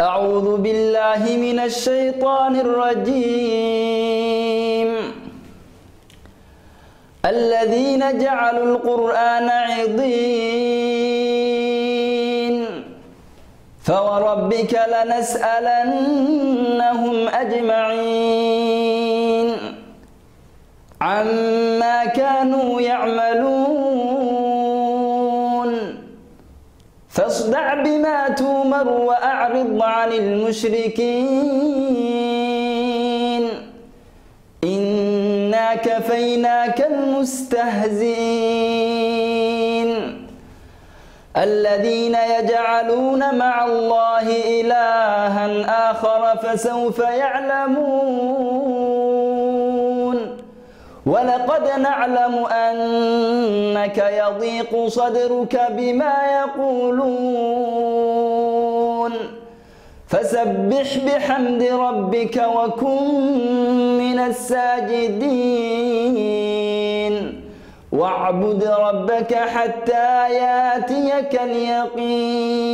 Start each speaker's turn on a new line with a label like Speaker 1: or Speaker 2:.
Speaker 1: أعوذ بالله من الشيطان الرجيم. الذين جعلوا القرآن عضين فوربك لنسألنهم أجمعين عما كانوا يعملون فاصدع بما تؤمر وأعرض عن المشركين إنا كفيناك المستهزئين. الذين يجعلون مع الله إلها آخر فسوف يعلمون ولقد نعلم أنك يضيق صدرك بما يقولون فسبح بحمد ربك وكن من الساجدين واعبد ربك حتى يأتيك اليقين.